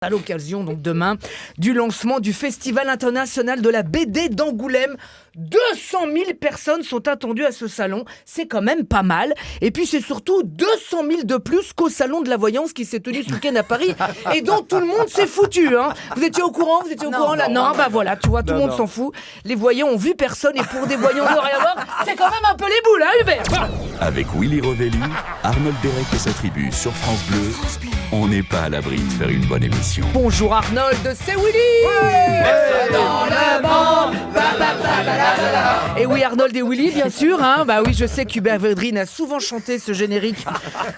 À l'occasion, donc demain, du lancement du Festival international de la BD d'Angoulême. 200 000 personnes sont attendues à ce salon, c'est quand même pas mal. Et puis c'est surtout 200 000 de plus qu'au salon de la voyance qui s'est tenu ce week-end à Paris et dont tout le monde s'est foutu. Hein. Vous étiez au courant là? Non, bah voilà, tu vois, tout le monde s'en fout. Les voyants ont vu personne et pour des voyants de rien voir, c'est quand même un peu les boules, hein Hubert? Avec Willy Revelli, Arnold Derek et sa tribu sur France Bleu, on n'est pas à l'abri de faire une bonne émission. Bonjour Arnold, c'est Willy. Dans le monde. Et oui, Arnold et Willy, bien sûr. Hein. Bah oui, je sais qu'Hubert Védrine a souvent chanté ce générique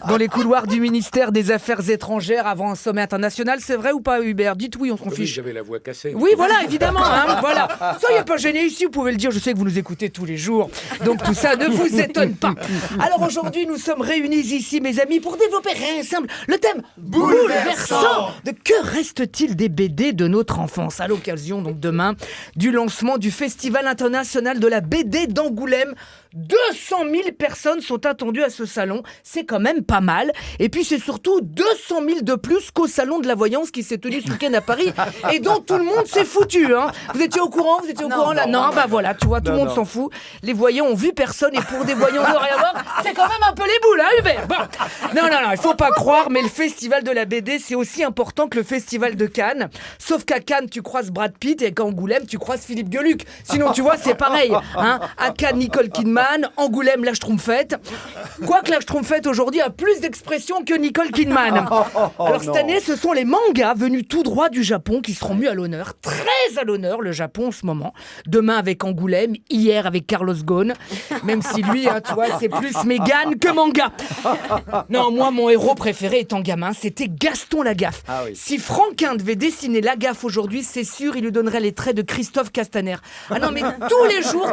dans les couloirs du ministère des Affaires étrangères avant un sommet international. C'est vrai ou pas, Hubert? Dites oui, on s'en fiche. Oui, j'avais la voix cassée. Oui, voilà, évidemment. Hein, voilà. Soyez pas gênés ici, vous pouvez le dire. Je sais que vous nous écoutez tous les jours. Donc tout ça ne vous étonne pas. Alors aujourd'hui, nous sommes réunis ici, mes amis, pour développer rien simple. Le thème bouleversant de que reste-t-il des BD de notre enfance? À l'occasion, donc demain, du lancement du Festival international de la BD d'Angoulême. 200 000 personnes sont attendues à ce salon, c'est quand même pas mal. Et puis c'est surtout 200 000 de plus qu'au salon de la voyance qui s'est tenu ce week-end à Paris et dont tout le monde s'est foutu. Hein. Vous étiez au courant là? Non, bah voilà, tu vois, tout le monde s'en fout. Les voyants ont vu personne et pour des voyants de rien voir, c'est quand même un peu les boules, hein Hubert? Bon. Non, il faut pas croire, mais le festival de la BD, c'est aussi important que le festival de Cannes. Sauf qu'à Cannes, tu croises Brad Pitt et qu'à Angoulême, tu croises Philippe Gueluc. Sinon, tu vois, c'est pareil. Hein. À Cannes, Nicole Kidman. Angoulême, la Schtroumpfette. Quoique la Schtroumpfette aujourd'hui a plus d'expression que Nicole Kidman. Alors cette année, ce sont les mangas venus tout droit du Japon qui seront mis à l'honneur. Très à l'honneur, le Japon en ce moment. Demain avec Angoulême, hier avec Carlos Ghosn. Même si lui, hein, tu vois, c'est plus Mégane que manga. Non, moi, mon héros préféré étant gamin, c'était Gaston Lagaffe. Ah oui. Si Franquin devait dessiner Lagaffe aujourd'hui, c'est sûr, il lui donnerait les traits de Christophe Castaner. Ah non, mais tous les jours,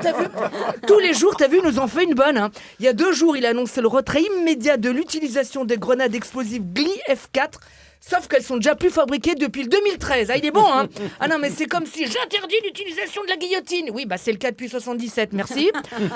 t'as vu, nous en fait une bonne. Hein. Il y a 2 jours, il a annoncé le retrait immédiat de l'utilisation des grenades explosives Gli F4. Sauf qu'elles sont déjà plus fabriquées depuis le 2013. Ah, il est bon, hein? Ah non, mais c'est comme si j'interdis l'utilisation de la guillotine. Oui, bah c'est le cas depuis 77, merci.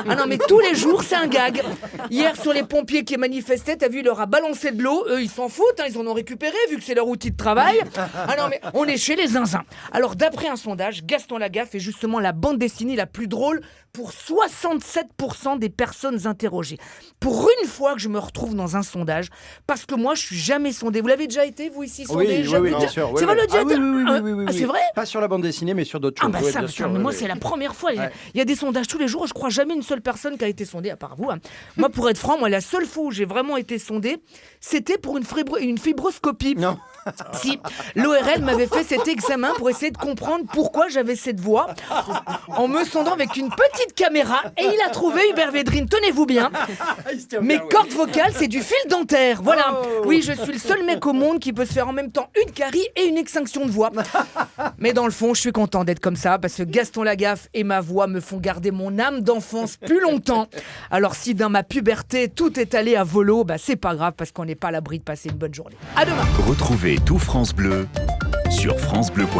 Ah non, mais tous les jours, c'est un gag. Hier, sur les pompiers qui manifestaient, t'as vu, il leur a balancé de l'eau. Eux, ils s'en foutent, hein, ils en ont récupéré, vu que c'est leur outil de travail. Ah non, mais on est chez les zinzins. Alors, d'après un sondage, Gaston Lagaffe est justement la bande dessinée la plus drôle pour 67% des personnes interrogées. Pour une fois que je me retrouve dans un sondage, parce que moi, je suis jamais sondé. Vous l'avez déjà été, vous ici, sondé? Oui, bien sûr. C'est vrai, le diète? Oui. C'est vrai? Pas sur la bande dessinée, mais sur d'autres choses. Ah bah ça, putain, mais moi, c'est la première fois. Il y a des sondages tous les jours. Je crois jamais une seule personne qui a été sondée, à part vous. Hein. Moi, pour être franc, la seule fois où j'ai vraiment été sondé, c'était pour une fibroscopie. Non. Si, l'ORL m'avait fait cet examen pour essayer de comprendre pourquoi j'avais cette voix, en me sondant avec une petite caméra, et il a trouvé, Hubert Védrine, tenez-vous bien, mes cordes vocales, c'est du fil dentaire. Voilà. Oui, je suis le seul mec au monde qui peut se faire en même temps une carie et une extinction de voix. Mais dans le fond, je suis content d'être comme ça, parce que Gaston Lagaffe et ma voix me font garder mon âme d'enfance plus longtemps. Alors si dans ma puberté, tout est allé à volo, bah c'est pas grave, parce qu'on n'est pas à l'abri de passer une bonne journée. À demain. Retrouvez tout France Bleu sur francebleu.fr.